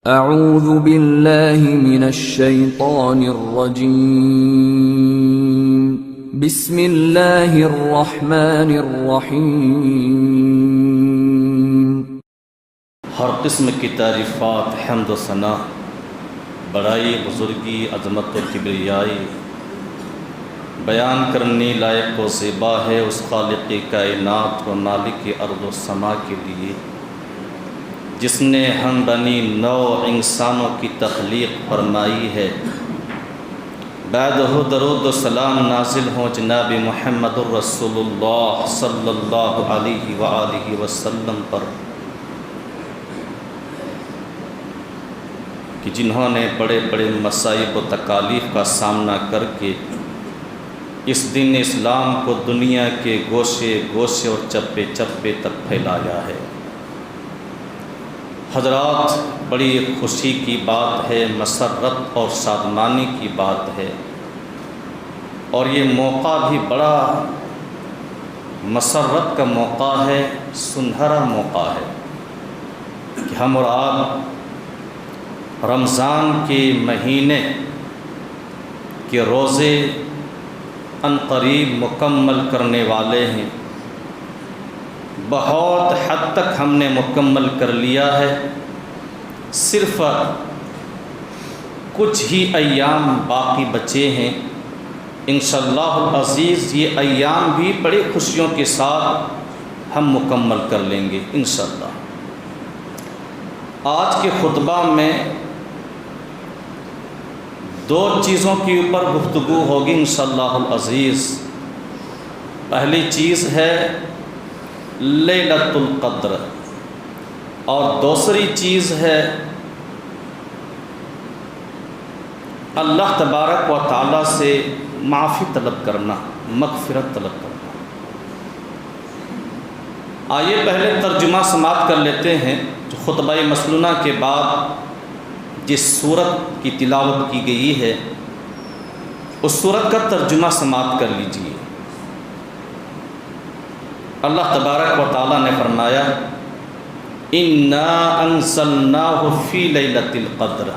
اعوذ باللہ من الشیطان الرجیم بسم اللہ الرحمن الرحیم۔ ہر قسم کی تعریفات، حمد و ثنا، بڑائی، بزرگی، عظمت و کبریائی بیان کرنے لائق و زیبا ہے اس خالق کائنات و مالک ارض و سما کے لیے جس نے ہم بنی نو انسانوں کی تخلیق فرمائی ہے۔ بعدہ درود و سلام نازل ہوں جناب محمد الرسول اللہ صلی اللہ علیہ وآلہ وسلم پر، کہ جنہوں نے بڑے بڑے مصائب و تکالیف کا سامنا کر کے اس دن اسلام کو دنیا کے گوشے گوشے اور چپے چپے تک پھیلایا ہے۔ حضرات، بڑی خوشی کی بات ہے، مسرت اور شادمانی کی بات ہے، اور یہ موقع بھی بڑا مسرت کا موقع ہے، سنہرا موقع ہے کہ ہم اور آپ رمضان کے مہینے کے روزے عنقریب مکمل کرنے والے ہیں۔ بہت حد تک ہم نے مکمل کر لیا ہے، صرف کچھ ہی ایام باقی بچے ہیں۔ انشاءاللہ العزیز یہ ایام بھی بڑی خوشیوں کے ساتھ ہم مکمل کر لیں گے انشاءاللہ۔ آج کے خطبہ میں دو چیزوں کے اوپر گفتگو ہوگی انشاءاللہ العزیز۔ پہلی چیز ہے لیلۃ القدر، اور دوسری چیز ہے اللہ تبارک و تعالیٰ سے معافی طلب کرنا، مغفرت طلب کرنا۔ آئیے پہلے ترجمہ سماعت کر لیتے ہیں جو خطبہ مسنونہ کے بعد جس سورت کی تلاوت کی گئی ہے اس سورت کا ترجمہ سماعت کر لیجیے۔ اللہ تبارک و تعالیٰ نے فرمایا اِنَّا أَنزَلْنَاهُ فِي لَيْلَةِ الْقَدْرِ،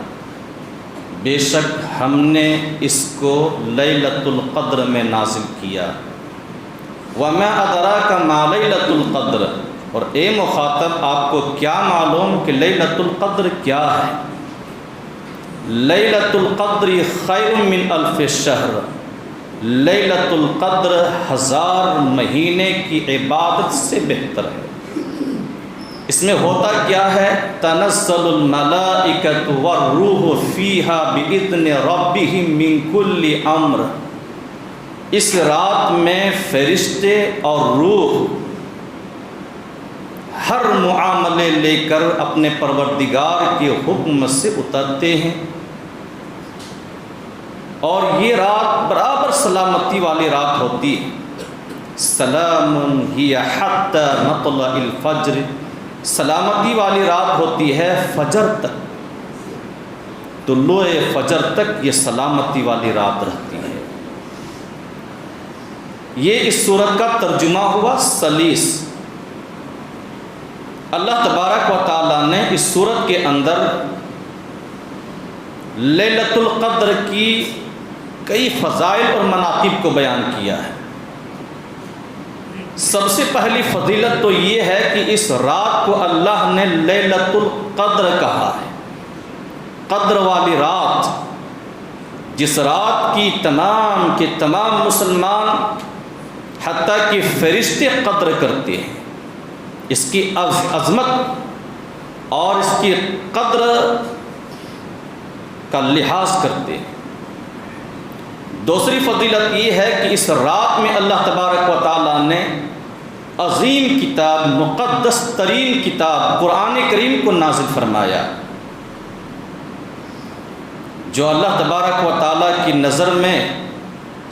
بے شک ہم نے اس کو لیلۃ القدر میں نازل کیا۔ وَمَا أَدْرَاكَ مَا لَيْلَةُ الْقَدْرِ، اور اے مخاطب آپ کو کیا معلوم کہ لیلۃ القدر کیا ہے؟ لیلۃ القدر خیر من الف شہر، لیلۃ القدر 1000 مہینے کی عبادت سے بہتر ہے۔ اس میں ہوتا کیا ہے؟ تنزل الملائکۃ والروح فیہا بإذن ربہم من کل امر، اس رات میں فرشتے اور روح ہر معاملے لے کر اپنے پروردگار کے حکم سے اترتے ہیں، اور یہ رات برابر سلامتی والی رات ہوتی ہے۔ سلام ہی حتی مطلع الفجر، سلامتی والی رات ہوتی ہے فجر تک، طلوع فجر تک یہ سلامتی والی رات رہتی ہے۔ یہ اس سورت کا ترجمہ ہوا سلیس۔ اللہ تبارک و تعالیٰ نے اس سورت کے اندر لیلۃ القدر کی کئی فضائل اور مناقب کو بیان کیا ہے۔ سب سے پہلی فضیلت تو یہ ہے کہ اس رات کو اللہ نے لیلۃ القدر کہا ہے، قدر والی رات، جس رات کی تمام کے تمام مسلمان حتیٰ کہ فرشتے قدر کرتے ہیں، اس کی عظمت اور اس کی قدر کا لحاظ کرتے ہیں۔ دوسری فضیلت یہ ہے کہ اس رات میں اللہ تبارک و تعالیٰ نے عظیم کتاب، مقدس ترین کتاب قرآن کریم کو نازل فرمایا، جو اللہ تبارک و تعالیٰ کی نظر میں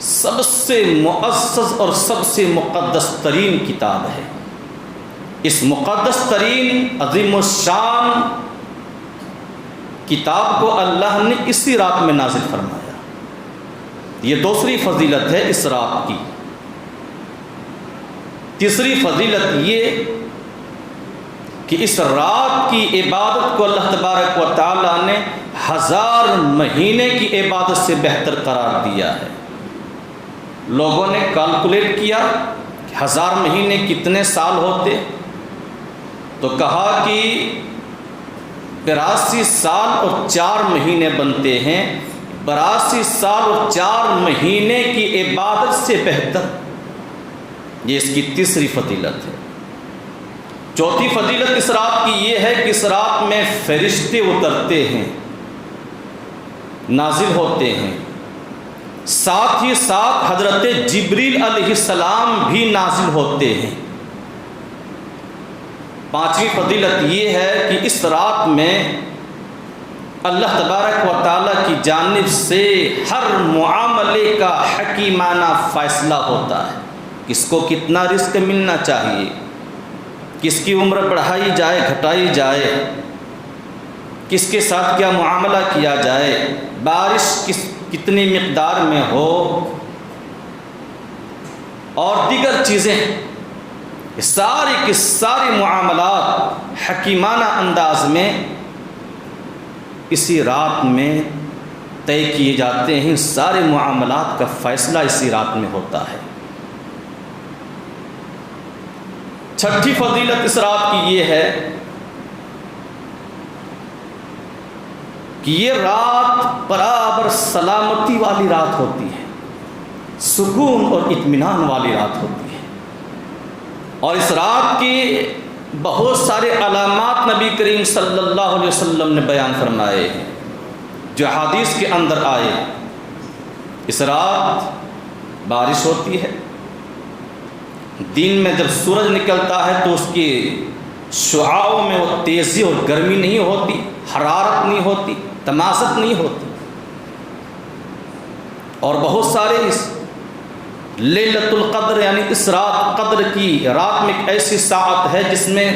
سب سے معزز اور سب سے مقدس ترین کتاب ہے۔ اس مقدس ترین عظیم الشان کتاب کو اللہ نے اسی رات میں نازل فرمایا۔ یہ دوسری فضیلت ہے اس رات کی۔ تیسری فضیلت یہ کہ اس رات کی عبادت کو اللہ تبارک و تعالیٰ نے 1000 مہینے کی عبادت سے بہتر قرار دیا ہے۔ لوگوں نے کیلکولیٹ کیا کہ 1000 مہینے کتنے سال ہوتے، تو کہا کہ 82 سال اور 4 مہینے بنتے ہیں۔ 82 سال اور 4 مہینے کی عبادت سے بہتر، یہ اس کی تیسری فضیلت ہے۔ چوتھی فضیلت اس رات کی یہ ہے کہ اس رات میں فرشتے اترتے ہیں، نازل ہوتے ہیں، ساتھ ہی ساتھ حضرت جبریل علیہ السلام بھی نازل ہوتے ہیں۔ پانچویں فضیلت یہ ہے کہ اس رات میں اللہ تبارک و تعالیٰ کی جانب سے ہر معاملے کا حکیمانہ فیصلہ ہوتا ہے۔ کس کو کتنا رزق ملنا چاہیے، کس کی عمر بڑھائی جائے گھٹائی جائے، کس کے ساتھ کیا معاملہ کیا جائے، بارش کتنی مقدار میں ہو، اور دیگر چیزیں، سارے کے سارے معاملات حکیمانہ انداز میں اسی رات میں طے کیے جاتے ہیں۔ سارے معاملات کا فیصلہ اسی رات میں ہوتا ہے۔ چھٹی فضیلت اس رات کی یہ ہے کہ یہ رات برابر سلامتی والی رات ہوتی ہے، سکون اور اطمینان والی رات ہوتی ہے، اور اس رات کی بہت سارے علامات نبی کریم صلی اللہ علیہ وسلم نے بیان فرمائے ہیں جو حدیث کے اندر آئے۔ اس رات بارش ہوتی ہے، دن میں جب سورج نکلتا ہے تو اس کی شعاعوں میں وہ تیزی اور گرمی نہیں ہوتی، حرارت نہیں ہوتی، تماست نہیں ہوتی، اور بہت سارے اس لیلۃ القدر یعنی اس رات قدر کی رات میں ایک ایسی ساعت ہے جس میں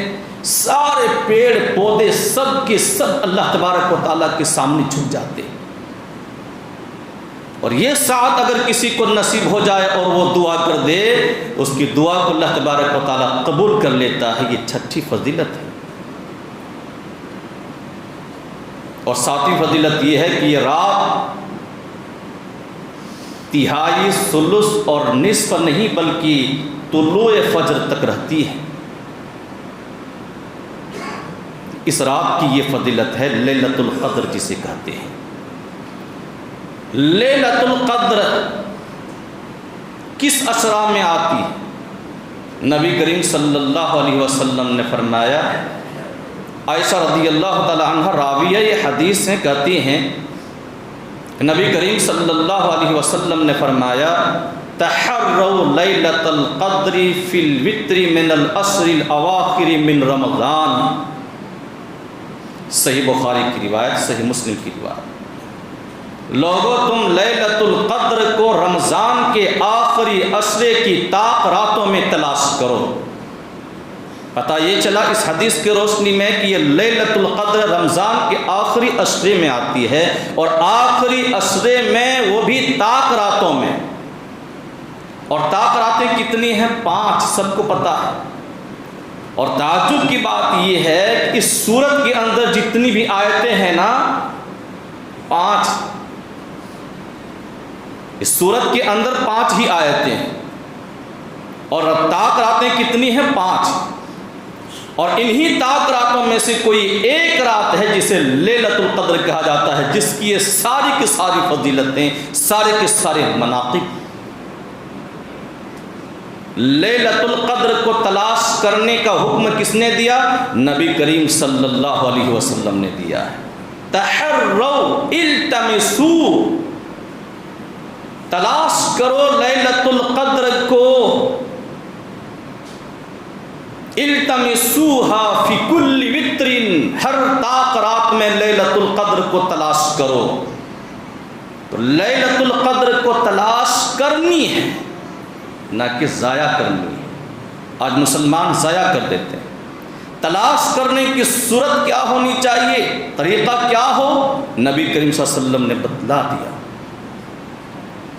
سارے پیڑ پودے سب کے سب اللہ تبارک و تعالیٰ کے سامنے جھک جاتے ہیں، اور یہ ساعت اگر کسی کو نصیب ہو جائے اور وہ دعا کر دے، اس کی دعا کو اللہ تبارک و تعالیٰ قبول کر لیتا ہے۔ یہ چھٹی فضیلت ہے۔ اور ساتویں فضیلت یہ ہے کہ یہ رات تہائی، ثلث اور نصف نہیں بلکہ طلوع فجر تک رہتی ہے۔ اس رات کی یہ فضیلت ہے لیلۃ القدر جسے کہتے ہیں۔ لیلۃ القدر کس اشرا میں آتی ہے؟ نبی کریم صلی اللہ علیہ وسلم نے فرمایا، عائشہ رضی اللہ تعالی عنہ راویہ یہ حدیث ہیں، کہتی ہیں نبی کریم صلی اللہ علیہ وسلم نے فرمایا، تحروا لیلۃ القدر فی الوتر من العشر الاواخر من رمضان۔ صحیح بخاری کی روایت، صحیح مسلم کی روایت۔ لوگو تم لیلۃ القدر کو رمضان کے آخری عشرے کی طاق راتوں میں تلاش کرو۔ پتہ یہ چلا اس حدیث کی روشنی میں کہ یہ لیلۃ القدر رمضان کے آخری عشرے میں آتی ہے، اور آخری عشرے میں وہ بھی طاق راتوں میں۔ اور طاق راتیں کتنی ہیں؟ 5، سب کو پتہ ہے۔ اور تعجب کی بات یہ ہے کہ اس سورت کے اندر جتنی بھی آیتیں ہیں نا، 5، اس سورت کے اندر 5 ہی آیتیں ہیں، اور طاق راتیں کتنی ہیں؟ 5۔ اور انہی طاق راتوں میں سے کوئی ایک رات ہے جسے لیلۃ القدر کہا جاتا ہے، جس کی یہ ساری کی ساری فضیلتیں، سارے کے سارے مناقب۔ لیلۃ القدر کو تلاش کرنے کا حکم کس نے دیا؟ نبی کریم صلی اللہ علیہ وسلم نے دیا ہے۔ تحروا، التمسوا، تلاش کرو لیلۃ القدر کو، التمسوها فی کل وتر، ہر طاق رات میں لیلۃ القدر کو تلاش کرو۔ تو لیلۃ القدر کو تلاش کرنی ہے، نہ کہ ضائع کرنی ہے۔ آج مسلمان ضائع کر دیتے ہیں۔ تلاش کرنے کی صورت کیا ہونی چاہیے، طریقہ کیا ہو، نبی کریم صلی اللہ علیہ وسلم نے بتلا دیا۔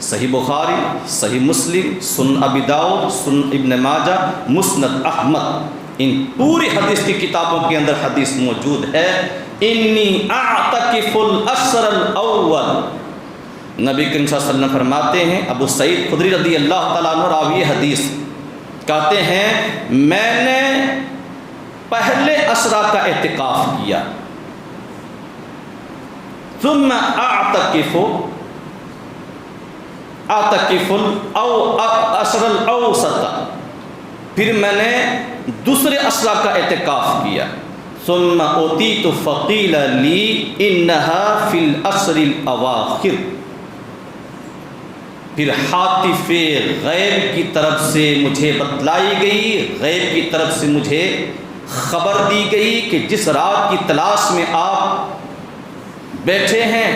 صحیح بخاری، صحیح مسلم، سنن ابی داؤد، سنن ابن ماجہ، مسند احمد، ان پوری حدیث کی کتابوں کے اندر حدیث موجود ہے، انی اعتکف العشر الاول۔ نبی کریم صلی اللہ علیہ وسلم فرماتے ہیں، ابو سعید خدری رضی اللہ تعالیٰ عنہ راوی حدیث کہتے ہیں میں نے پہلے عشرہ کا اعتکاف کیا، ثم اعتکف العشر الاوسط، پھر میں نے دوسرے عشرہ کا اعتکاف کیا، ثم اوتیت فقیل لی انہا فی العشر الاواخر، پھر حاطف غیب کی طرف سے مجھے بتلائی گئی، غیب کی طرف سے مجھے خبر دی گئی کہ جس رات کی تلاش میں آپ بیٹھے ہیں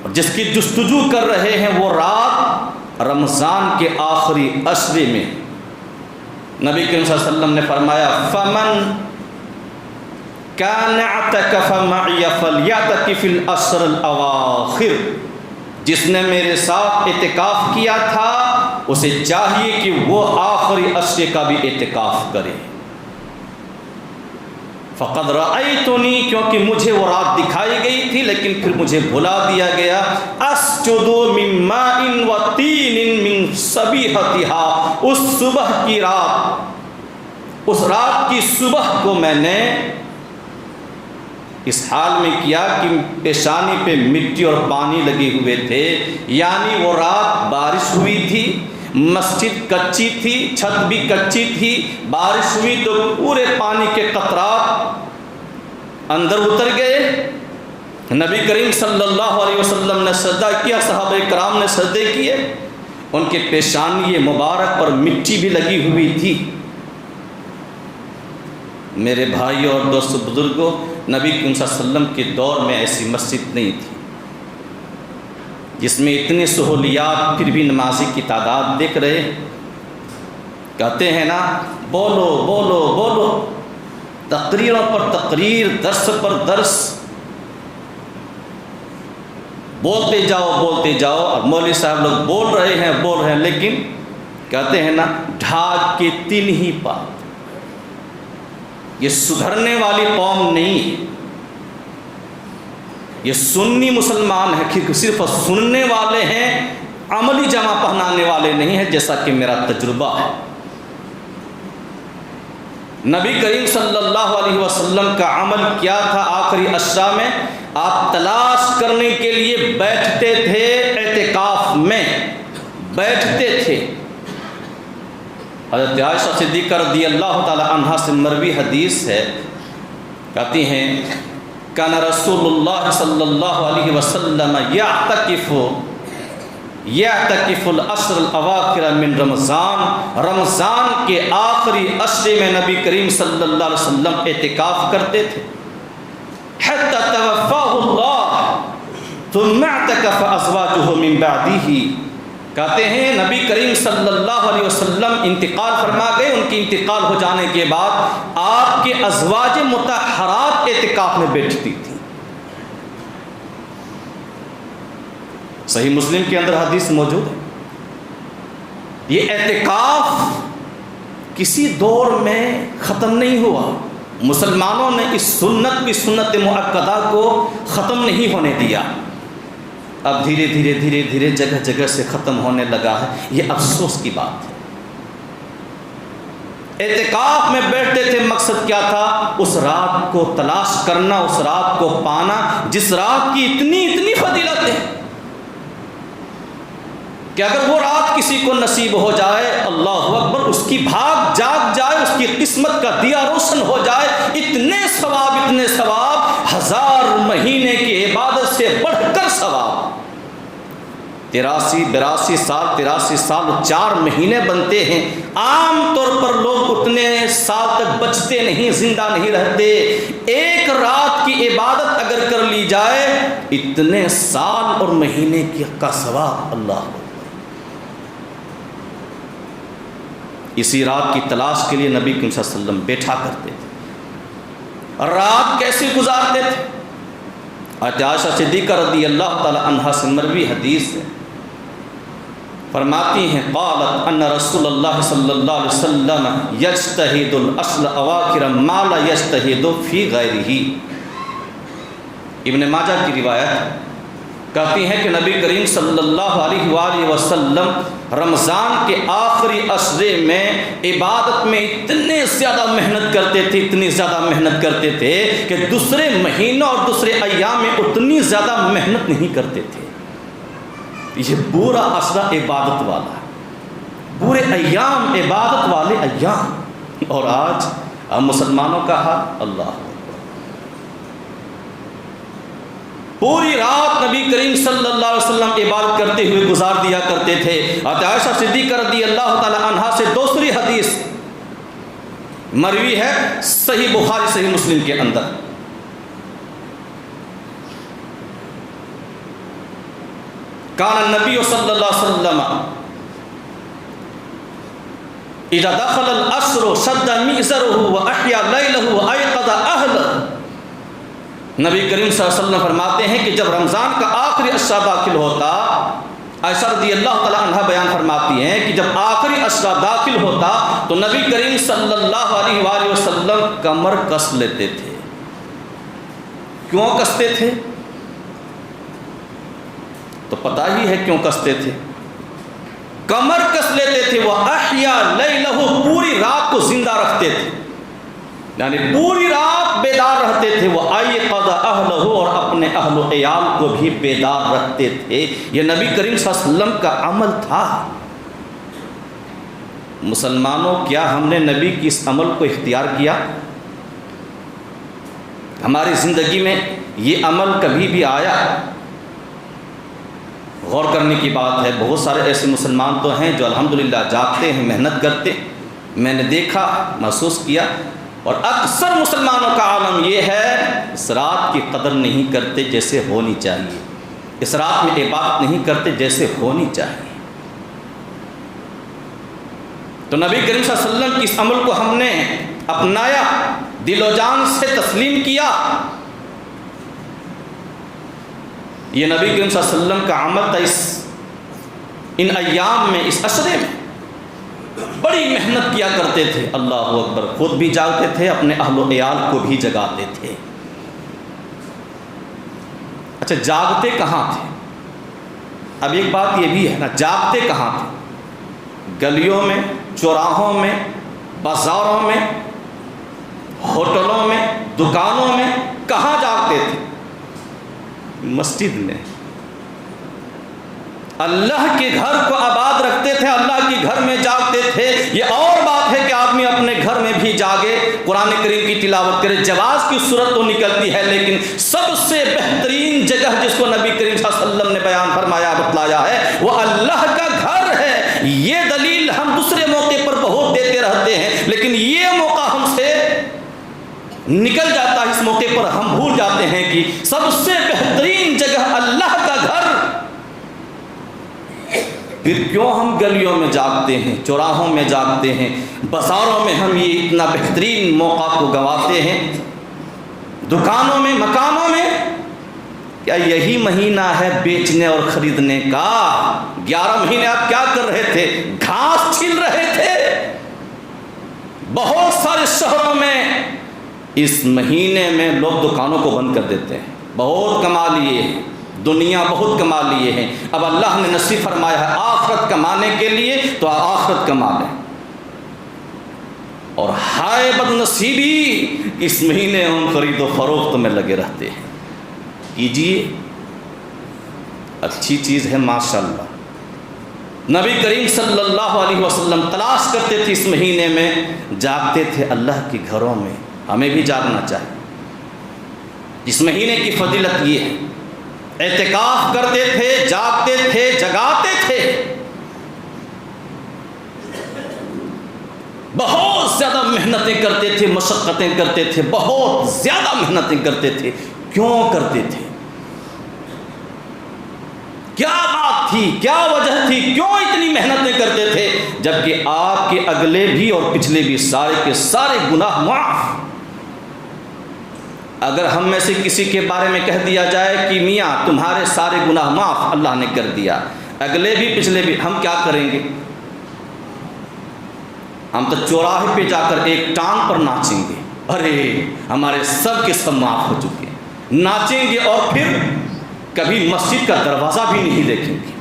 اور جس کی جستجو کر رہے ہیں، وہ رات رمضان کے آخری عشرے میں۔ نبی کریم صلی اللہ علیہ وسلم نے فرمایا فمن کان اعتکف معی فلیعتکف العشر الاواخر، جس نے میرے ساتھ اعتکاف کیا تھا اسے چاہیے کہ وہ آخری عشرے کا بھی اعتکاف کرے۔ فقد رأیتنی، کیونکہ مجھے وہ رات دکھائی گئی تھی لیکن پھر مجھے بھلا دیا گیا، اسجد من ماء وطین من صبیحتها، اس صبح کی رات، اس رات کی صبح کو میں نے اس حال میں کیا کہ پیشانی پہ مٹی اور پانی لگے ہوئے تھے، یعنی وہ رات بارش ہوئی تھی، مسجد کچی تھی، چھت بھی کچی تھی، بارش ہوئی تو پورے پانی کے قطرات اندر اتر گئے۔ نبی کریم صلی اللہ علیہ وسلم نے سجدہ کیا، صحابہ کرام نے سجدے کیے، ان کے پیشانی مبارک پر مٹی بھی لگی ہوئی تھی۔ میرے بھائیوں اور دوست بزرگوں، نبی کریم صلی اللہ علیہ وسلم کے دور میں ایسی مسجد نہیں تھی جس میں اتنی سہولیات، پھر بھی نمازی کی تعداد دیکھ رہے۔ کہتے ہیں نا بولو بولو بولو، تقریروں پر تقریر، درس پر درس، بولتے جاؤ، اور مولوی صاحب لوگ بول رہے ہیں، لیکن کہتے ہیں نا ڈھاک کے تین ہی پات۔ یہ سدھرنے والی قوم نہیں ہے، یہ سنی مسلمان ہے کہ صرف سننے والے ہیں، عملی جامہ پہنانے والے نہیں ہیں، جیسا کہ میرا تجربہ ہے۔ نبی کریم صلی اللہ علیہ وسلم کا عمل کیا تھا؟ آخری عشرہ میں آپ تلاش کرنے کے لیے بیٹھتے تھے، اعتکاف میں بیٹھتے تھے۔ حضرت عائشہ صدیقہ رضی اللہ تعالی عنہا سے مروی حدیث ہے، کہتی ہیں کان رسول اللہ صلی اللہ علیہ وسلم یعتکف العشر الاواخر من رمضان، رمضان کے آخری عشرے میں نبی کریم صلی اللہ علیہ وسلم اعتکاف کرتے تھے، حتی توفاہ اللہ ثم اعتکف ازواجہ من بعدہ۔ کہتے ہیں نبی کریم صلی اللہ علیہ وسلم انتقال فرما گئے، ان کی انتقال ہو جانے کے بعد آپ کے ازواج مطہرات اعتکاف میں بیٹھتی تھی۔ صحیح مسلم کے اندر حدیث موجود ہے۔ یہ اعتکاف کسی دور میں ختم نہیں ہوا، مسلمانوں نے اس سنت مؤکدہ کو ختم نہیں ہونے دیا، اب دھیرے دھیرے جگہ جگہ سے ختم ہونے لگا ہے۔ یہ افسوس کی بات ہے۔ اعتکاف میں بیٹھتے تھے، مقصد کیا تھا؟ اس رات کو تلاش کرنا، اس رات کو پانا جس رات کی اتنی فضیلت ہے کہ اگر وہ رات کسی کو نصیب ہو جائے، اللہ اکبر، اس کی بھاگ جاگ جائے، اس کی قسمت کا دیا روشن ہو جائے، اتنے ثواب، 1000 مہینے کی عبادت سے بڑھ کر ثواب۔ 83 سال 4 مہینے بنتے ہیں۔ عام طور پر لوگ اتنے سال تک بچتے نہیں، زندہ نہیں رہتے۔ ایک رات کی عبادت اگر کر لی جائے، اتنے سال اور مہینے کا ثواب۔ اللہ، اسی رات کی تلاش کے لیے نبی کریم صلی اللہ علیہ وسلم بیٹھا کرتے تھے۔ رات کیسے گزارتے تھے؟ عائشہ صدیقہ رضی اللہ تعالی عنہا سے مروی حدیث ہے، فرماتی ہیں قالت ان رسول اللہ صلی اللہ علیہ وسلم یجتہد العشر اواخر ما لا یجتہد فی غیرہ۔ ابن ماجہ کی روایت کہتی ہے کہ نبی کریم صلی اللہ علیہ وآلہ وسلم رمضان کے آخری عشرے میں عبادت میں اتنے زیادہ محنت کرتے تھے، اتنی زیادہ محنت کرتے تھے کہ دوسرے مہینوں اور دوسرے ایام میں اتنی زیادہ محنت نہیں کرتے تھے۔ یہ پورا عشرہ عبادت والا ہے، پورے ایام عبادت والے ایام، اور آج ہم مسلمانوں کا حال اللہ، پوری رات نبی کریم صلی اللہ علیہ وسلم عبادت کرتے ہوئے گزار دیا کرتے تھے۔ عائشہ صدیقہ رضی اللہ تعالی عنہا سے دوسری حدیث مروی ہے صحیح بخاری صحیح مسلم کے اندر، کان النبی صلی اللہ علیہ وسلم اذا دخل العشر شد مئزرہ واحیا لیلہ وایقظ اہلہ۔ نبی کریم صلی اللہ علیہ وسلم فرماتے ہیں کہ جب رمضان کا آخری عشرہ داخل ہوتا، عائشہ رضی اللہ تعالیٰ عنہ بیان فرماتی ہیں کہ جب آخری عشرہ داخل ہوتا تو نبی کریم صلی اللہ علیہ وآلہ وسلم کمر کس لیتے تھے۔ کیوں کستے تھے؟ تو پتہ ہی ہے کیوں کستے تھے، کمر کس لیتے تھے۔ وَأَحْيَا لَيْلَهُ، پوری رات کو زندہ رکھتے تھے، یعنی پوری رات بیدار رہتے تھے۔ وَأَيْقَظَ أَهْلَهُ، اور اپنے اہل و عیال کو بھی بیدار رکھتے تھے۔ یہ نبی کریم صلی اللہ علیہ وسلم کا عمل تھا۔ مسلمانوں، کیا ہم نے نبی کی اس عمل کو اختیار کیا؟ ہماری زندگی میں یہ عمل کبھی بھی آیا؟ غور کرنے کی بات ہے۔ بہت سارے ایسے مسلمان تو ہیں جو الحمدللہ جاگتے ہیں، محنت کرتے، میں نے دیکھا، محسوس کیا، اور اکثر مسلمانوں کا عالم یہ ہے اس رات کی قدر نہیں کرتے جیسے ہونی چاہیے، اس رات میں عبادت نہیں کرتے جیسے ہونی چاہیے۔ تو نبی کریم صلی اللہ علیہ وسلم کی اس عمل کو ہم نے اپنایا، دل و جان سے تسلیم کیا۔ یہ نبی کریم صلی اللہ علیہ وسلم کا عمل تھا۔ ان ایام میں، اس عشرے میں بڑی محنت کیا کرتے تھے۔ اللہ اکبر، خود بھی جاگتے تھے، اپنے اہل و عیال کو بھی جگاتے تھے۔ اچھا، جاگتے کہاں تھے؟ اب ایک بات یہ بھی ہے نا، جاگتے کہاں تھے؟ گلیوں میں، چوراہوں میں، بازاروں میں، ہوٹلوں میں، دکانوں میں، کہاں جاگتے تھے؟ مسجد میں۔ اللہ کے گھر کو آباد رکھتے تھے، اللہ کے گھر میں جاگتے تھے۔ یہ اور بات ہے کہ آدمی اپنے گھر میں بھی جاگے، قرآن کریم کی تلاوت کرے، جواز کی صورت تو نکلتی ہے، لیکن سب سے بہترین جگہ جس کو نبی کریم صلی اللہ علیہ وسلم نے بیان فرمایا، بتلایا ہے، وہ اللہ کا گھر ہے۔ یہ دلیل ہم دوسرے موقع پر بہت دیتے رہتے ہیں، لیکن یہ موقع ہم سے نکل جاتا ہے، اس موقع پر ہم بھول جاتے ہیں کہ سب سے بہترین جگہ اللہ کا گھر۔ پھر کیوں ہم گلیوں میں جاگتے ہیں، چوراہوں میں جاگتے ہیں، بازاروں میں ہم یہ اتنا بہترین موقع کو گنواتے ہیں، دکانوں میں، مکانوں میں؟ کیا یہی مہینہ ہے بیچنے اور خریدنے کا؟ 11 مہینے آپ کیا کر رہے تھے؟ گھاس چھیل رہے تھے۔ بہت سارے شہروں میں اس مہینے میں لوگ دکانوں کو بند کر دیتے ہیں، بہت کما لیے ہیں، دنیا بہت کما لیے ہیں، اب اللہ نے نصیب فرمایا ہے آخرت کمانے کے لیے تو آخرت کما لیں، اور ہائے بد نصیبی اس مہینے ہم خرید و فروخت میں لگے رہتے ہیں۔ کیجیے، اچھی چیز ہے ماشاءاللہ۔ نبی کریم صلی اللہ علیہ وسلم تلاش کرتے تھے، اس مہینے میں جاگتے تھے اللہ کے گھروں میں۔ ہمیں بھی جاگنا چاہیے۔ اس مہینے کی فضیلت یہ ہے، اعتکاف کرتے تھے، جاگتے تھے، جگاتے تھے، بہت زیادہ محنتیں کرتے تھے، مشقتیں کرتے تھے، بہت زیادہ محنتیں کرتے تھے۔ کیوں کرتے تھے؟ کیا بات تھی، کیا وجہ تھی، کیوں اتنی محنتیں کرتے تھے؟ جبکہ آپ کے اگلے بھی اور پچھلے بھی سارے کے سارے گناہ معاف۔ اگر ہم میں سے کسی کے بارے میں کہہ دیا جائے کہ میاں تمہارے سارے گناہ معاف، اللہ نے کر دیا، اگلے بھی پچھلے بھی، ہم کیا کریں گے؟ ہم تو چوراہے پہ جا کر ایک ٹانگ پر ناچیں گے، ارے ہمارے سب کے سب معاف ہو چکے ہیں، ناچیں گے اور پھر کبھی مسجد کا دروازہ بھی نہیں دیکھیں گے۔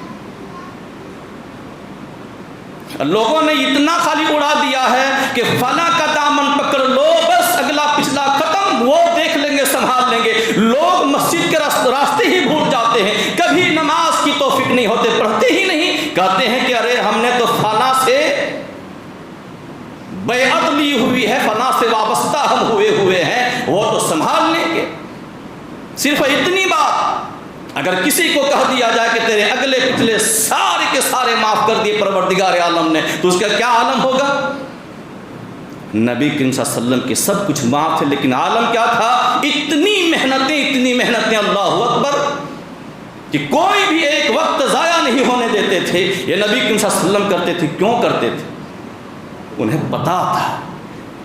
لوگوں نے اتنا خالی اڑا دیا ہے کہ فلاں کا دامن پکڑ لو، بس اگلا پچھلا ختم، وہ دیکھ لیں گے، سنبھال لیں گے۔ لوگ مسجد کے راستے ہی بھول جاتے ہیں، کبھی نماز کی توفیق نہیں ہوتے، پڑھتے ہی نہیں، کہتے ہیں کہ ارے ہم نے تو فلاں سے بیعت لی ہوئی ہے، فلاں سے وابستہ ہم ہوئے ہیں، وہ تو سنبھال لیں گے۔ صرف اتنی بات اگر کسی کو کہہ دیا جائے کہ تیرے اگلے پچھلے سارے کے سارے معاف کر دیے پروردگار عالم نے، تو اس کا کیا عالم ہوگا؟ نبی کریم صلی اللہ علیہ وسلم کے سب کچھ معاف تھے، لیکن عالم کیا تھا؟ اتنی محنتیں اللہ اکبر، کہ کوئی بھی ایک وقت ضائع نہیں ہونے دیتے تھے۔ یہ نبی کریم صلی اللہ علیہ وسلم کرتے تھے، کیوں کرتے تھے؟ انہیں پتا تھا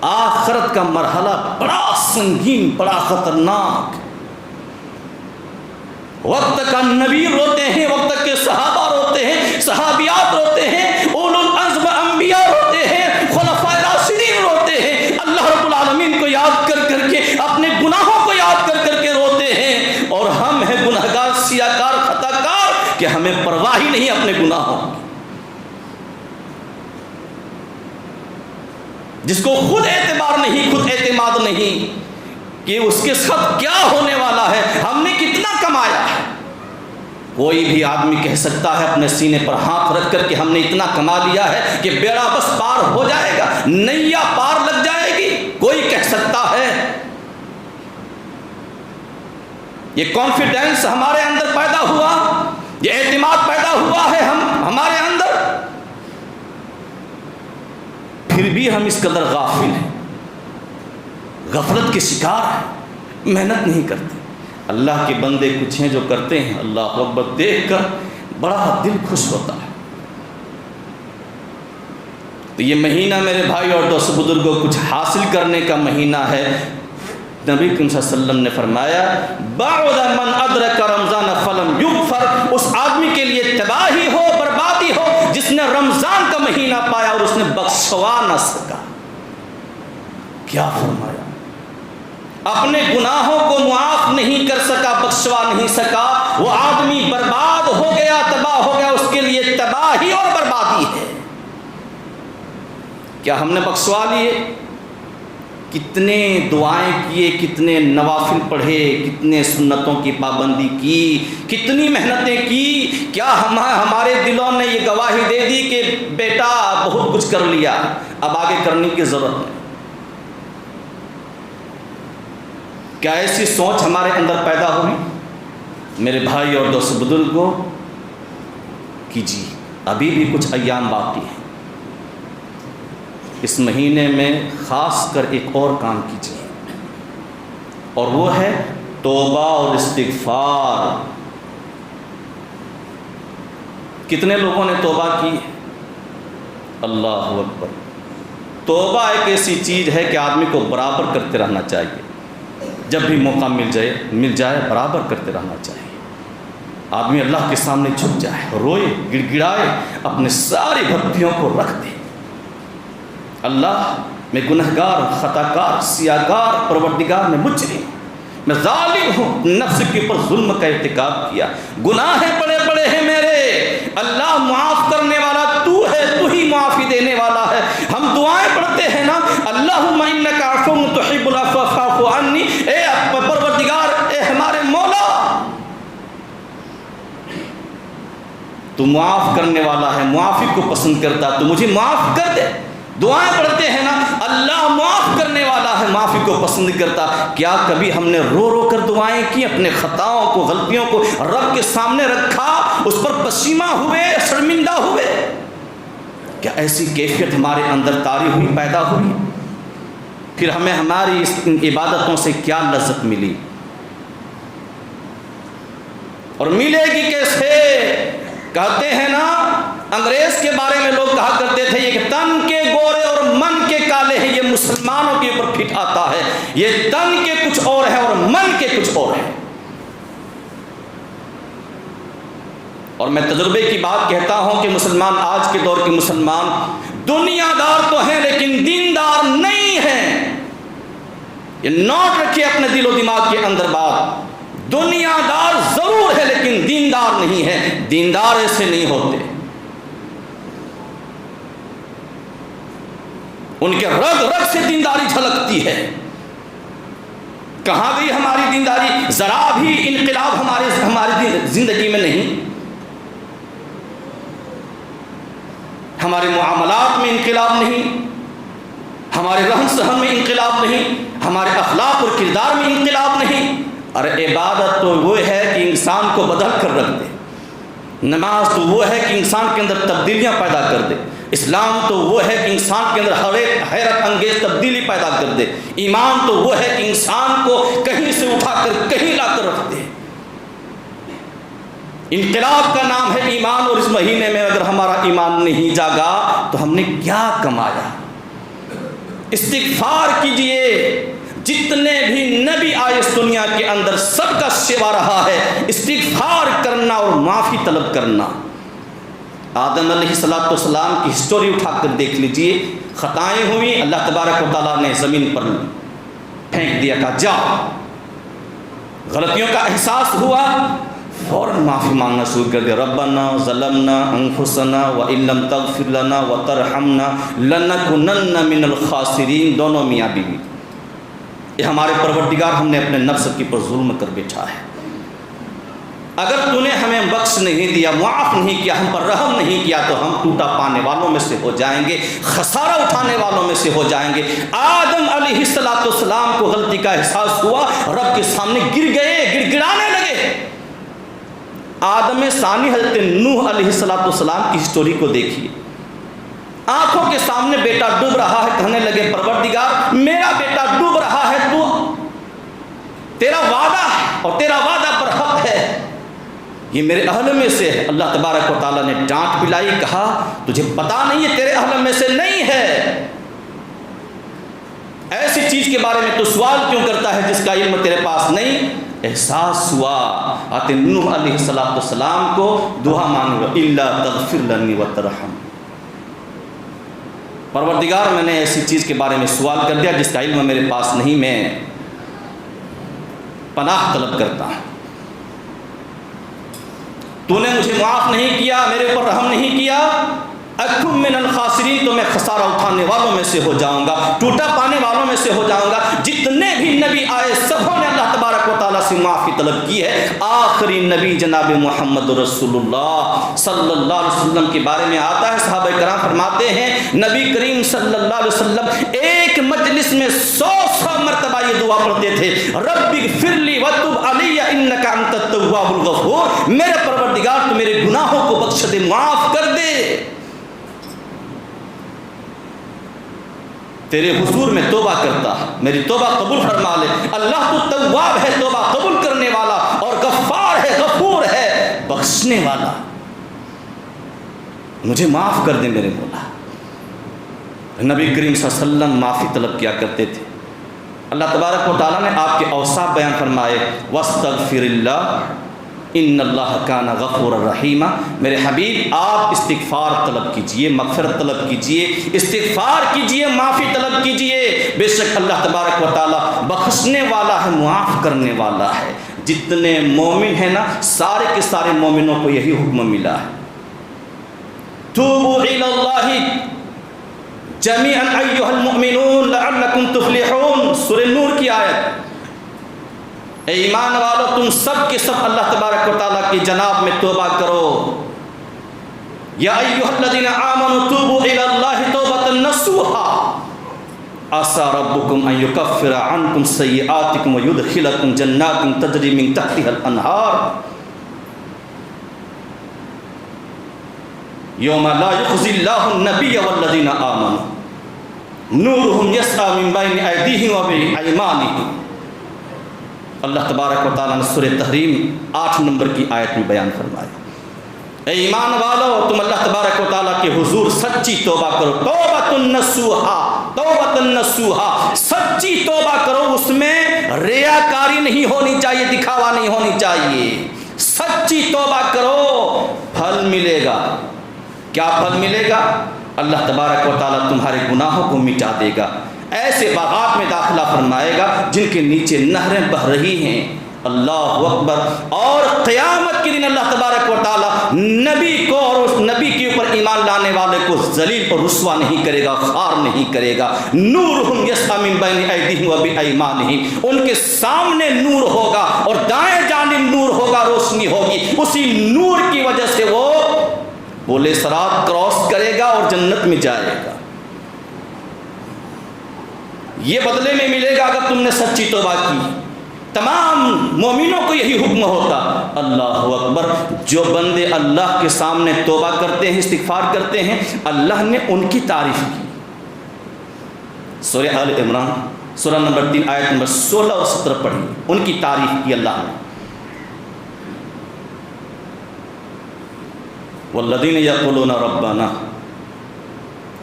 آخرت کا مرحلہ بڑا سنگین، بڑا خطرناک، وقت کا نبی روتے ہیں، وقت کے صحابہ روتے ہیں، صحابیات روتے ہیں، اولو العزم انبیاء روتے ہیں، خلفائے راشدین روتے ہیں، اللہ رب العالمین کو یاد کر کر کے، اپنے گناہوں کو یاد کر کر کے روتے ہیں، اور ہم ہیں گناہگار، سیاہکار، خطاکار، کہ ہمیں پرواہ ہی نہیں اپنے گناہوں کی۔ جس کو خود اعتبار نہیں، خود اعتماد نہیں کہ اس کے ساتھ کیا ہونے والا ہے، ہم نے کتنا کمایا ہے۔ کوئی بھی آدمی کہہ سکتا ہے اپنے سینے پر ہاتھ رکھ کر کہ ہم نے اتنا کما لیا ہے کہ بیڑا بس پار ہو جائے گا، نیا پار لگ جائے گی، کوئی کہہ سکتا ہے۔ یہ کانفیڈنس ہمارے اندر پیدا ہوا، یہ اعتماد پیدا ہوا ہے ہمارے اندر، پھر بھی ہم اس قدر غافل ہیں، غفلت کے شکار ہیں، محنت نہیں کرتے۔ اللہ کے بندے کچھ ہیں جو کرتے ہیں، اللہ اکبر، دیکھ کر بڑا دل خوش ہوتا ہے۔ تو یہ مہینہ میرے بھائی اور دوست بزرگوں کچھ حاصل کرنے کا مہینہ ہے۔ نبی کریم صلی اللہ علیہ وسلم نے فرمایا بعد من ادرک رمضان فلم یغفر، اس آدمی کے لیے تباہی ہو، بربادی ہو جس نے رمضان کا مہینہ پایا اور اس نے بخشوا نہ سکا۔ کیا فرمایا؟ اپنے گناہوں کو معاف نہیں کر سکا، بخشوا نہیں سکا، وہ آدمی برباد ہو گیا، تباہ ہو گیا، اس کے لیے تباہی اور بربادی ہے۔ کیا ہم نے بخشوا لیے؟ کتنے دعائیں کیے، کتنے نوافل پڑھے، کتنے سنتوں کی پابندی کی، کتنی محنتیں کی، کیا ہمارے دلوں نے یہ گواہی دے دی کہ بیٹا بہت کچھ کر لیا، اب آگے کرنے کی ضرورت نہیں؟ کیا ایسی سوچ ہمارے اندر پیدا ہوئی؟ میرے بھائی اور دوست بزرگوں، کیجیے، ابھی بھی کچھ ایام باقی ہیں۔ اس مہینے میں خاص کر ایک اور کام کیجیے، اور وہ ہے توبہ اور استغفار۔ کتنے لوگوں نے توبہ کی؟ اللہ اکبر۔ توبہ ایک ایسی چیز ہے کہ آدمی کو برابر کرتے رہنا چاہیے، جب بھی موقع مل جائے برابر کرتے رہنا چاہیے۔ آدمی اللہ کے سامنے جھک جائے، روئے، گڑ گڑائے، اپنے ساری بھکتیوں کو رکھ دے، اللہ میں گنہگار، خطاکار، سیاہکار، پروردگار میں مجرم، میں ظالم ہوں، نفس کے اوپر ظلم کا ارتکاب کیا، گناہ بڑے بڑے ہیں میرے، اللہ معاف کرنے والا تو ہے، تو ہی معافی دینے والا ہے۔ ہم دعائیں پڑھتے ہیں نا، اللہم انک عفو تحب العفو فاعف عنی، اے پروردگار، اے ہمارے مولا، تو معاف کرنے والا ہے، معافی کو پسند کرتا، تو مجھے معاف کر دے۔ دعائیں پڑھتے ہیں نا، اللہ معاف کرنے والا ہے، معافی کو پسند کرتا۔ کیا کبھی ہم نے رو رو کر دعائیں کی، اپنے خطاؤں کو، غلطیوں کو رب کے سامنے رکھا، اس پر پشیماں ہوئے، شرمندہ ہوئے؟ کیا ایسی کیفیت ہمارے اندر طاری ہوئی، پیدا ہوئی؟ پھر ہمیں ہماری اس عبادتوں سے کیا لذت ملی، اور ملے گی کیسے؟ کہتے ہیں نا، انگریز کے بارے میں لوگ کہا کرتے تھے یہ تن کے گورے اور من کے کالے ہیں، یہ مسلمانوں کے اوپر پھٹ آتا ہے، یہ تن کے کچھ اور ہے اور من کے کچھ اور ہے۔ اور میں تجربے کی بات کہتا ہوں کہ مسلمان، آج کے دور کے مسلمان دنیا دار تو ہیں لیکن دیندار نہیں ہیں۔ یہ نوٹ رکھیے اپنے دل و دماغ کے اندر بات، دنیا دار ضرور ہے لیکن دیندار نہیں ہے۔ دیندار ایسے نہیں ہوتے، ان کے رگ رگ سے دینداری جھلکتی ہے۔ کہاں گئی ہماری دینداری؟ ذرا بھی انقلاب ہماری زندگی میں نہیں، ہمارے معاملات میں انقلاب نہیں، ہمارے رہن سہن میں انقلاب نہیں، ہمارے اخلاق اور کردار میں انقلاب نہیں۔ اور عبادت تو وہ ہے کہ انسان کو بدل کر رکھ دے، نماز تو وہ ہے کہ انسان کے اندر تبدیلیاں پیدا کر دے، اسلام تو وہ ہے کہ انسان کے اندر ہر ایک حیرت انگیز تبدیلی پیدا کر دے، ایمان تو وہ ہے کہ انسان کو کہیں سے اٹھا کر کہیں لا کر رکھ دے۔ انقلاب کا نام ہے ایمان، اور اس مہینے میں اگر ہمارا ایمان نہیں جاگا تو ہم نے کیا کمایا؟ استغفار کیجئے، جتنے بھی نبی آئے اس دنیا کے اندر سب کا سوا رہا ہے استغفار کرنا اور معافی طلب کرنا۔ آدم علیہ السلام کی ہسٹوری اٹھا کر دیکھ لیجئے، خطائیں ہوئی، اللہ تبارک و تعالیٰ نے زمین پر پھینک دیا، کہا جاؤ۔ غلطیوں کا احساس ہوا، فوراً معافی مانگنا شروع کر دیا، ربنا ظلمنا انفسنا وان لم تغفر لنا وترحمنا لنکونن من الخاسرین۔ دونوں میاں بیوی، یہ ہمارے پروردگار، ہم نے اپنے نفس کی پر ظلم کر بیٹھا ہے، اگر تو نے ہمیں بخش نہیں دیا، معاف نہیں کیا، ہم پر رحم نہیں کیا تو ہم ٹوٹا پانے والوں میں سے ہو جائیں گے، خسارہ اٹھانے والوں میں سے ہو جائیں گے۔ آدم علیہ السلام کو غلطی کا احساس ہوا، رب کے سامنے گر گئے، گڑ گڑانے لگے۔ آدم ثانی حضرت نوح علیہ السلام کی ہسٹوری کو دیکھیے، آنکھوں کے سامنے بیٹا ڈوب رہا ہے، کہنے لگے پروردگار میرا بیٹا ڈوب رہا ہے، تو تیرا وعدہ ہے اور تیرا وعدہ برحق ہے، یہ میرے اہل میں سے ہے۔ اللہ تبارک و تعالیٰ نے ڈانٹ پلائی، کہا تجھے پتا نہیں ہے تیرے اہل میں سے نہیں ہے، ایسی چیز کے بارے میں تو سوال کیوں کرتا ہے جس کا علم تیرے پاس نہیں؟ احساس ہوا، آتے نوح علیہ السلام کو دعا مانگو، الا تغفر لنی وترحم، پروردگار میں نے ایسی چیز کے بارے میں سوال کر دیا جس کا علم میرے پاس نہیں، میں پناہ طلب کرتا ہوں، تو نے مجھے معاف نہیں کیا، میرے اوپر رحم نہیں کیا، اکن من الخاسرین، تو میں خسارہ اٹھانے والوں میں سے ہو جاؤں گا، ٹوٹا پانے والوں میں سے ہو جاؤں گا۔ جتنے بھی نبی آئے سبوں نے اللہ تبارک و تعالیٰ سے معافی طلب کی ہے۔ آخری نبی جناب محمد رسول اللہ صلی اللہ علیہ وسلم کے بارے میں آتا ہے، صحابہ کرام فرماتے ہیں نبی کریم صلی اللہ علیہ وسلم ایک مجلس میں 100 مرتبہ یہ دعا پڑھتے تھے، رب اغفر لی وتب علی انک انت التواب الغفور، میرے پروردگار تو میرے گناہوں کو بخش دے، معاف کر دے، تیرے حضور میں توبہ کرتا ہے، میری توبہ قبول فرما لے۔ اللہ تو تواب ہے، توبہ قبول کرنے والا، اور غفار ہے، غفور ہے، بخشنے والا، مجھے معاف کر دے میرے مولا۔ نبی کریم صلی اللہ علیہ وسلم معافی طلب کیا کرتے تھے۔ اللہ تبارک و تعالیٰ نے آپ کے اوصاف بیان فرمائے، واستغفر اللہ ان اللہ کان غفور الرحیم، میرے حبیب آپ استغفار طلب کیجئے، مغفرت طلب کیجئے، استغفار کیجئے، معافی طلب کیجئے، بے شک اللہ تبارک و تعالیٰ بخشنے والا ہے، معاف کرنے والا ہے۔ جتنے مومن ہیں نا، سارے کے سارے مومنوں کو یہی حکم ملا ہے، توبوا الی اللہ جمیعا ایھا المؤمنون لعلکم تفلحون، سورہ نور کی آیت۔ اے ایمان والو تم سب کے سب اللہ تبارک و تعالیٰ کی جناب میں توبہ کرو، یا ایھا الذین آمنوا توبوا الی اللہ توبۃ نصوحا عسى ربکم ان یکفر عنکم سیئاتکم ویدخلکم جنات تجری من تحتها الانہار یوم لا یخزی اللہ النبی والذین آمنوا نورہم یسعی من بین ایدیہم وبایمانہم۔ اللہ تبارک و تعالیٰ نے سورہ تحریم 8 نمبر کی آیت میں بیان فرمایا، اے ایمان والو تم اللہ تبارک و تعالیٰ کے حضور سچی توبہ کرو، توبۃ نصوحا، توبۃ نصوحا، سچی توبہ کرو، اس میں ریاکاری نہیں ہونی چاہیے، دکھاوا نہیں ہونی چاہیے، سچ سچی توبہ کرو پھل ملے گا. کیا پھل ملے گا؟ اللہ تبارک و تعالیٰ تمہارے گناہوں کو مٹا دے گا. ایسے باغات میں داخلہ فرمائے گا جن کے نیچے نہریں بہہ رہی ہیں. اللہ اکبر. اور قیامت کے دن اللہ تبارک و تعالیٰ نبی کو اور اس نبی کے اوپر ایمان لانے والے کو ذلیل اور رسوا نہیں کرے گا، خوار نہیں کرے گا. نورہم یسعی من بین ایدیہم و بایمانہم. ان کے سامنے نور ہوگا اور دائیں جانب نور ہوگا، روشنی ہوگی. اسی نور کی وجہ سے وہ پل صراط کراس کرے گا اور جنت میں جائے گا. یہ بدلے میں ملے گا اگر تم نے سچی توبہ کی. تمام مومنوں کو یہی حکم ہوتا. اللہ اکبر. جو بندے اللہ کے سامنے توبہ کرتے ہیں، استغفار کرتے ہیں، اللہ نے ان کی تعریف کی. سورہ آل عمران سورہ نمبر 3 آیت نمبر 16 اور 17 پڑھی. ان کی تعریف کی اللہ نے. والذین یقولون ربنا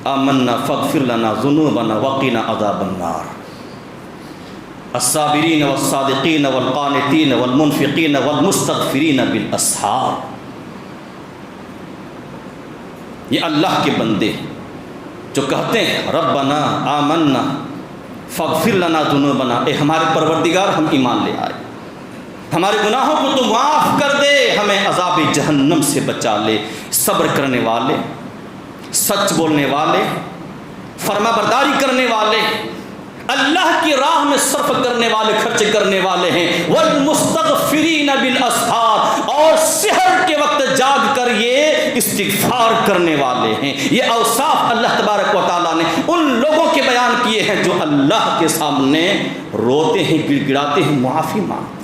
آمنا فاغفر لنا ذنوبنا وقنا عذاب النار الصابرین والصادقین والقانتین والمنفقین والمستغفرین بالاسحار. یہ اللہ کے بندے جو کہتے ہیں ربنا آمنا فاغفر لنا ذنوبنا، اے ہمارے پروردگار ہم ایمان لے آئے، ہمارے گناہوں کو تو معاف کر دے، ہمیں عذاب جہنم سے بچا لے. صبر کرنے والے، سچ بولنے والے، فرما برداری کرنے والے، اللہ کی راہ میں صرف کرنے والے، خرچ کرنے والے ہیں. والمستغفرین بالاسحار، اور سحر کے وقت جاگ کر یہ استغفار کرنے والے ہیں. یہ اوصاف اللہ تبارک و تعالیٰ نے ان لوگوں کے بیان کیے ہیں جو اللہ کے سامنے روتے ہیں، گڑ گڑاتے ہیں، معافی مانگتے ہیں.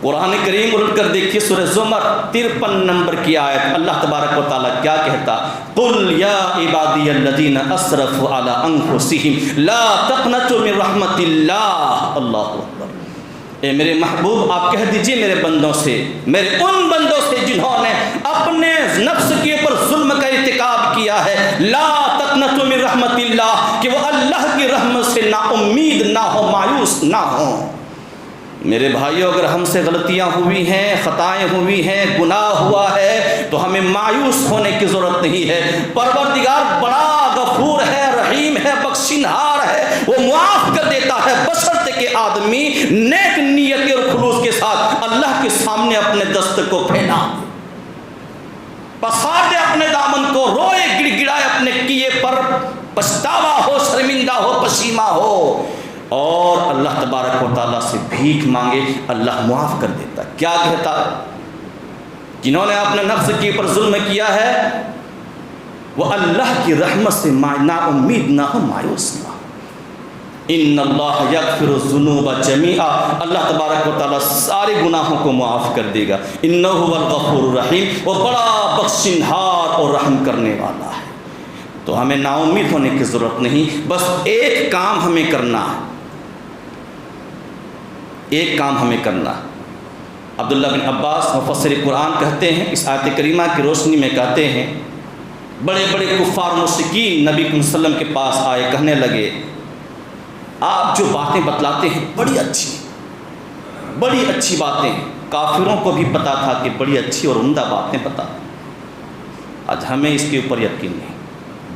قرآن کریم الٹ کر دیکھیے سورہ زمر 53 نمبر کی آیت. اللہ تبارک و تعالیٰ کیا کہتا؟ قل یا عبادی الذین اسرفوا علی انفسہم لا تقنطوا من رحمت اللہ. اللہ اکبر. اے میرے محبوب آپ کہہ دیجئے میرے بندوں سے، میرے ان بندوں سے جنہوں نے اپنے نفس کے اوپر ظلم کا ارتکاب کیا ہے، لا تقنطوا من رحمت اللہ، کہ وہ اللہ کی رحمت سے نا امید نہ ہو، مایوس نہ ہو. میرے بھائیوں، اگر ہم سے غلطیاں ہوئی ہیں، خطائیں ہوئی ہیں، گناہ ہوا ہے، تو ہمیں مایوس ہونے کی ضرورت نہیں ہے. پروردگار بڑا غفور ہے، رحیم ہے، بخشنہار ہے، وہ معاف کر دیتا ہے، بشرط کہ آدمی نیک نیت اور خلوص کے ساتھ اللہ کے سامنے اپنے دست کو پھیلا دے، پسار دے اپنے دامن کو، روئے گڑ گڑائے اپنے کیے پر، پچھتاوا ہو، شرمندہ ہو، پشیماں ہو، اور اللہ تبارک و تعالیٰ سے بھیک مانگے. اللہ معاف کر دیتا. کیا کہتا ہے؟ جنہوں نے اپنے نفس کے اوپر ظلم کیا ہے وہ اللہ کی رحمت سے نا امید نہ ہو، مایوس نہ ہو. ان اللہ یغفر الذنوب جمیعا، اللہ تبارک و تعالیٰ سارے گناہوں کو معاف کر دے گا. انہ هو الغفور الرحیم، وہ بڑا بخشنہار اور رحم کرنے والا ہے. تو ہمیں نا امید ہونے کی ضرورت نہیں. بس ایک کام ہمیں کرنا ہے، ایک کام ہمیں کرنا. عبداللہ بن عباس مفسر قرآن کہتے ہیں، اس آیت کریمہ کی روشنی میں کہتے ہیں، بڑے بڑے کفار مشرکین نبی صلی اللہ علیہ وسلم کے پاس آئے، کہنے لگے آپ جو باتیں بتلاتے ہیں بڑی اچھی باتیں. کافروں کو بھی پتا تھا کہ بڑی اچھی اور عمدہ باتیں بتاتے. آج ہمیں اس کے اوپر یقین نہیں.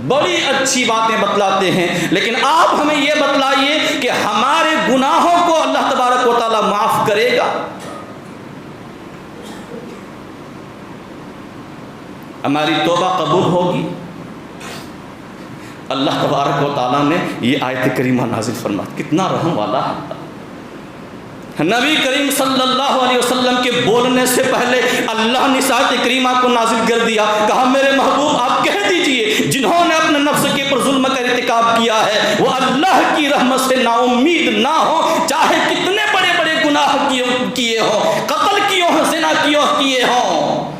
بڑی اچھی باتیں بتلاتے ہیں، لیکن آپ ہمیں یہ بتلائیے کہ ہمارے گناہوں کو اللہ تبارک و تعالیٰ معاف کرے گا؟ ہماری توبہ قبول ہوگی؟ اللہ تبارک و تعالیٰ نے یہ آیت کریمہ نازل فرمائی. کتنا رحم والا ہے. نبی کریم صلی اللہ علیہ وسلم کے بولنے سے پہلے اللہ نے اس آیت کریمہ کو نازل کر دیا. کہا میرے محبوب آپ کہہ دیجئے جنہوں نے اپنے نفس کے اوپر ظلم کا ارتکاب کیا ہے وہ اللہ کی رحمت سے نا امید نہ ہو، چاہے کتنے بڑے بڑے گناہ کیے ہوں، قتل کیے ہوں، زنا کیے ہوں.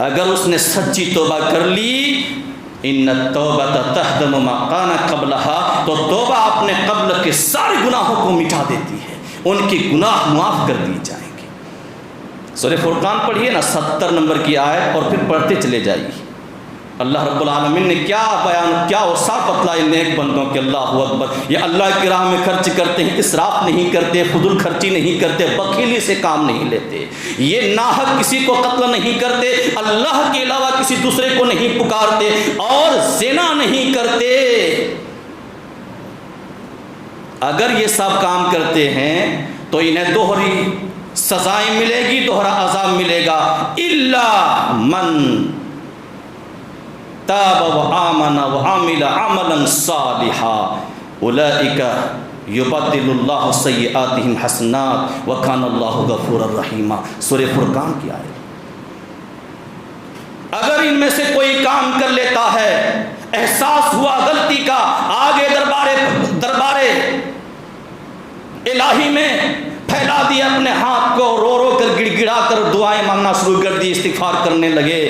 اگر اس نے سچی توبہ کر لی، ان التوبۃ تہدم ما کان قبلھا، تو توبہ اپنے قبل کے سارے گناہوں کو مٹا دیتی ہے، ان کی گناہ معاف کر دی جائیں گے. سورہ فرقان پڑھیے نا 70 نمبر کی آیت، اور پھر پڑھتے چلے جائیے. اللہ رب العالمین نے کیا بیان کیا اوصاف بتلائے نیک بندوں کے، اللہ اکبر، یہ اللہ کی راہ میں خرچ کرتے ہیں، اسراف نہیں کرتے، فضول خرچی نہیں کرتے، بخیلی سے کام نہیں لیتے، یہ ناحق کسی کو قتل نہیں کرتے، اللہ کے علاوہ کسی دوسرے کو نہیں پکارتے، اور زنا نہیں کرتے۔ اگر یہ سب کام کرتے ہیں تو انہیں دوہری سزائیں ملے گی، دوہرا عذاب ملے گا۔ الا من تاب وآمن وعمل عملا صالحا اولئک یبدل اللہ سیئاتہم حسنات وکان اللہ غفورا رحیما۔ سورہ فرقان کی آیت۔ اگر ان میں سے کوئی کام کر لیتا ہے، احساس ہوا غلطی کا، آگے دربارے الہی میں پھیلا دیا اپنے ہاتھ کو، رو رو کر گڑ گڑا کر دعائیں مانگنا شروع کر دی، استغفار کرنے لگے،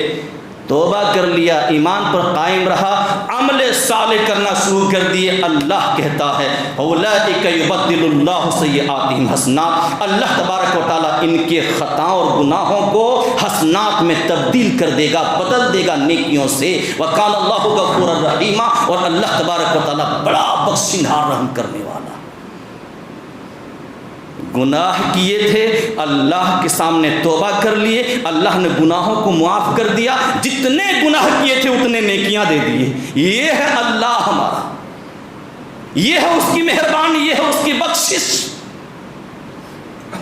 توبہ کر لیا، ایمان پر قائم رہا، عمل صالح کرنا شروع کر دیے، اللہ کہتا ہے اولئک یبدل اللہ سیئاتہم حسنات، اللہ تبارک و تعالیٰ ان کے خطاؤں اور گناہوں کو حسنات میں تبدیل کر دے گا، بدل دے گا نیکیوں سے، وکان اللہ غفورا رحیما، اور اللہ تبارک و تعالیٰ بڑا بخشنہار رحم کرنے والا۔ گناہ کیے تھے، اللہ کے سامنے توبہ کر لیے، اللہ نے گناہوں کو معاف کر دیا، جتنے گناہ کیے تھے اتنے نیکیاں دے دیے۔ یہ ہے اللہ ہمارا، یہ ہے اس کی مہربانی، یہ ہے اس کی بخشش،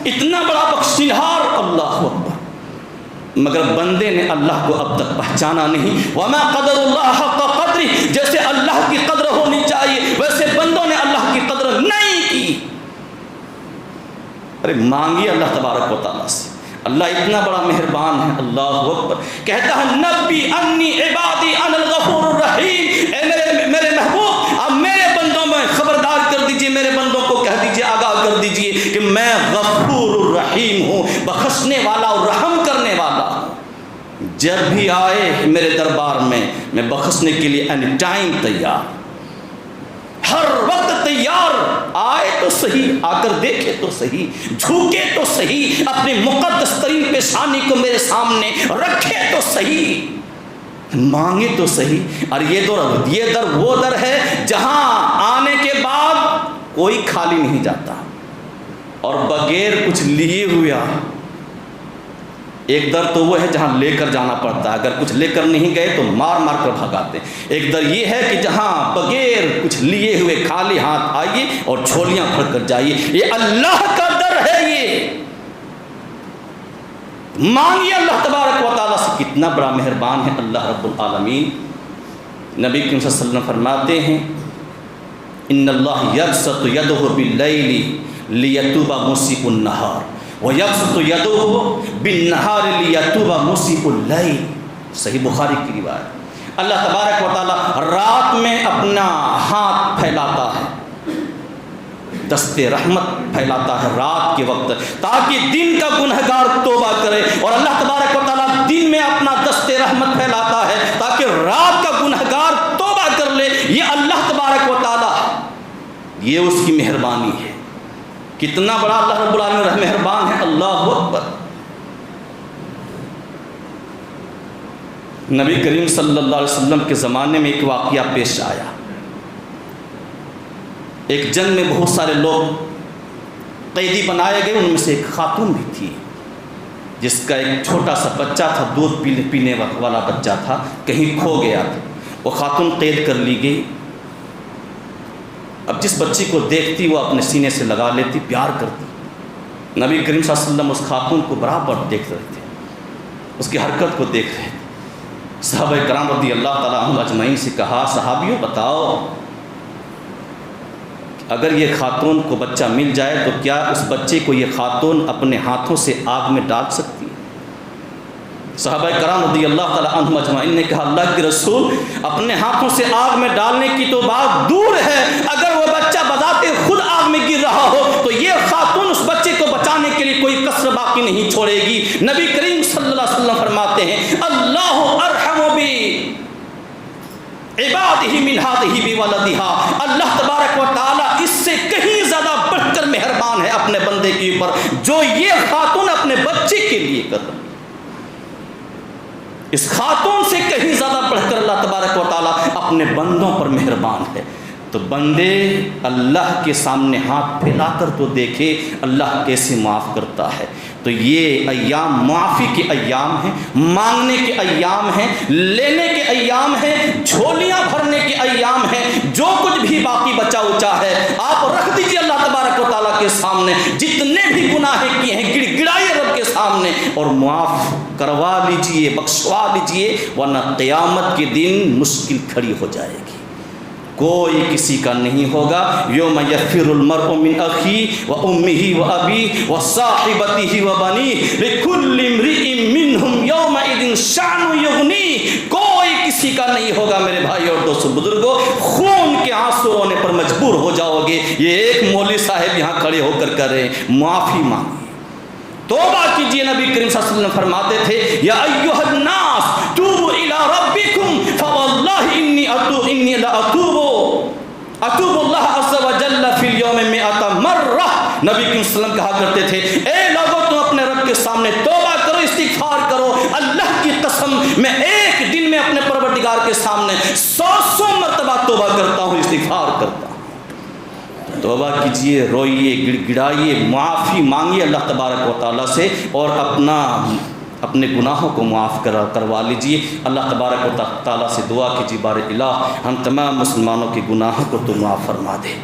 اتنا بڑا بخشنہار اللہ اکبر۔ مگر بندے نے اللہ کو اب تک پہچانا نہیں۔ وما قدر اللہ حق قدرہ، جیسے اللہ کی قدر ہونی چاہیے ویسے بندوں نے اللہ کی قدر نہیں کی۔ ارے مانگیے اللہ تبارک و تعالیٰ سے، اللہ اتنا بڑا مہربان ہے، اللہ اکبر۔ کہتا ہے نبی انی عبادی انا الغفور الرحیم، اے میرے محبوب اب میرے بندوں میں خبردار کر دیجئے، میرے بندوں کو کہہ دیجئے، آگاہ کر دیجئے کہ میں غفور الرحیم ہوں، بخشنے والا اور رحم کرنے والا ہوں۔ جب بھی آئے میرے دربار میں بخشنے کے لیے اینی ٹائم تیار، ہر وقت تیار، آئے تو صحیح، آ کر دیکھے تو صحیح، جھوکے تو صحیح، اپنی مقدس ترین پیشانی کو میرے سامنے رکھے تو صحیح، مانگے تو صحیح۔ اور یہ در وہ در ہے جہاں آنے کے بعد کوئی خالی نہیں جاتا، اور بغیر کچھ لیے ہوئے ایک در تو وہ ہے جہاں لے کر جانا پڑتا ہے، اگر کچھ لے کر نہیں گئے تو مار مار کر بھگاتے۔ ایک در یہ ہے کہ جہاں بغیر کچھ لیے ہوئے خالی ہاتھ آئیے اور جھولیاں بھر کر جائیے، یہ اللہ کا در ہے۔ یہ مانگیے اللہ تبارک و تعالیٰ سے، کتنا بڑا مہربان ہے اللہ رب العالمین۔ نبی کریم صلی اللہ علیہ وسلم فرماتے ہیں ان اللہ یبسط یدہ باللیل لیتوب مسیء النہار وَيَبْسُطُ يَدَهُ بِالنَّهَارِ لِيَتُوبَ مُسِيءُ اللَّيْلِ، صحیح بخاری کی روایت۔ اللہ تبارک و تعالیٰ رات میں اپنا ہاتھ پھیلاتا ہے، دست رحمت پھیلاتا ہے رات کے وقت، تاکہ دن کا گنہگار توبہ کرے، اور اللہ تبارک و تعالیٰ دن میں اپنا دست رحمت پھیلاتا ہے تاکہ رات کا گنہگار توبہ کر لے۔ یہ اللہ تبارک و تعالیٰ، یہ اس کی مہربانی ہے۔ کتنا بڑا اللہ رب العالمین مہربان ہے، اللہ اکبر۔ نبی کریم صلی اللہ علیہ وسلم کے زمانے میں ایک واقعہ پیش آیا۔ ایک جنگ میں بہت سارے لوگ قیدی بنائے گئے، ان میں سے ایک خاتون بھی تھی جس کا ایک چھوٹا سا بچہ تھا، دودھ پینے والا بچہ تھا، کہیں کھو گیا تھا، وہ خاتون قید کر لی گئی۔ اب جس بچی کو دیکھتی وہ اپنے سینے سے لگا لیتی، پیار کرتی۔ نبی کریم صلی اللہ علیہ وسلم اس خاتون کو برابر دیکھ رہے تھے، اس کی حرکت کو دیکھ رہے تھے۔ صحابہ کرام رضی اللہ تعالیٰ عنہ اجمعین سے کہا صحابیوں بتاؤ، اگر یہ خاتون کو بچہ مل جائے تو کیا اس بچے کو یہ خاتون اپنے ہاتھوں سے آگ میں ڈال سکتی ہے؟ صحابہ کرام رضی اللہ تعالیٰ عنہ اجمعین نے کہا اللہ کے رسول، اپنے ہاتھوں سے آگ میں ڈالنے کی تو بات دور ہے، اگر وہ بچہ بذات خود آگ میں گر رہا ہو تو یہ خاتون اس بچے کو بچانے کے لیے کوئی کسر باقی نہیں چھوڑے گی۔ نبی کریم صلی اللہ علیہ وسلم فرماتے ہیں اللہ ارحم بی عبادہ من ہذہ بولدہا، اللہ تبارک و تعالیٰ اس سے کہیں زیادہ بڑھ کر مہربان ہے اپنے بندے کے اوپر جو یہ خاتون اپنے بچے کے لیے کر رہی۔ اس خاتون سے کہیں زیادہ بڑھ کر اللہ تبارک و تعالیٰ اپنے بندوں پر مہربان ہے۔ تو بندے اللہ کے سامنے ہاتھ پھیلا کر تو دیکھے اللہ کیسے معاف کرتا ہے۔ تو یہ ایام معافی کے ایام ہیں، مانگنے کے ایام ہیں، لینے کے ایام ہیں، جھولیاں بھرنے کے ایام ہیں۔ جو کچھ بھی باقی بچا اچا ہے آپ رکھ دیجئے اللہ تبارک و تعالیٰ کے سامنے، جتنے بھی گناہ کیے ہیں گڑ گڑائیے رب کے سامنے اور معاف کروا لیجئے، بخشوا لیجئے، ورنہ قیامت کے دن مشکل کھڑی ہو جائے گی، کوئی کسی کا نہیں ہوگا۔ یوم یفر المرء من اخیہ و امہ و ابیہ و صاحبتہ و بنیہ لکل امرئ منہم یومئذ شأن یغنیہ، کوئی کسی کا نہیں ہوگا میرے بھائی اور دوستو بزرگوں۔ خون کے آنسو رونے پر مجبور ہو جاؤ گے، یہ ایک مولوی صاحب یہاں کھڑے ہو کر کریں، معافی مانگیں، توبہ کیجئے۔ نبی کریم صلی اللہ علیہ وسلم فرماتے تھے یا ایھا الناس توبوا الی ربکم فواللہ انی لاتوب اللہ عز وجل فی اليوم 100 مرہ۔ نبی کریم صلی اللہ علیہ وسلم کہا کرتے تھے اے لوگوں تم اپنے رب کے سامنے توبہ کرو، استغفار کرو، اللہ کی قسم میں ایک دن میں اپنے پروردگار کے سامنے 100 مرتبہ توبہ کرتا ہوں، استغفار کرتا ہوں۔ توبہ کیجئے، روئیے، گڑ گڑائیے، معافی مانگیے اللہ تبارک و تعالیٰ سے اور اپنے گناہوں کو معاف کروا لیجئے۔ اللہ تبارک و تعالیٰ سے دعا کیجئے بار الہ ہم تمام مسلمانوں کے گناہوں کو تو معاف فرما دے،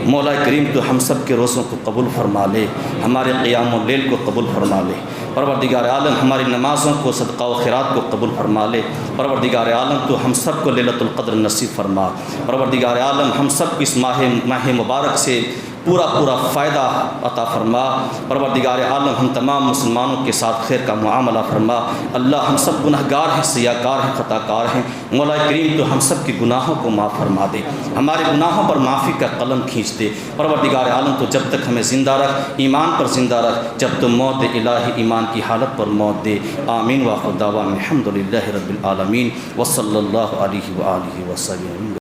مولا کریم تو ہم سب کے روزوں کو قبول فرما لے، ہمارے قیام اللیل کو قبول فرما لے، پروردگار عالم ہماری نمازوں کو، صدقہ و خیرات کو قبول فرما لے، پروردگار عالم تو ہم سب کو لیلۃ القدر نصیب فرما، پروردگار عالم ہم سب کو اس ماہ مبارک سے پورا فائدہ عطا فرما، پروردگار عالم ہم تمام مسلمانوں کے ساتھ خیر کا معاملہ فرما۔ اللہ ہم سب گناہ گار ہیں، سیاہ کار ہیں، خطا کار ہیں، مولا کریم تو ہم سب کے گناہوں کو معاف فرما دے، ہمارے گناہوں پر معافی کا قلم کھینچ دے، پروردگار عالم تو جب تک ہمیں زندہ رکھ، ایمان پر زندہ رکھ، جب تو موت الہی ایمان کی حالت پر موت دے۔ آمین وآخر دعوانا الحمدللہ رب العالمین وصلی اللہ علیہ وآلہ وسلم۔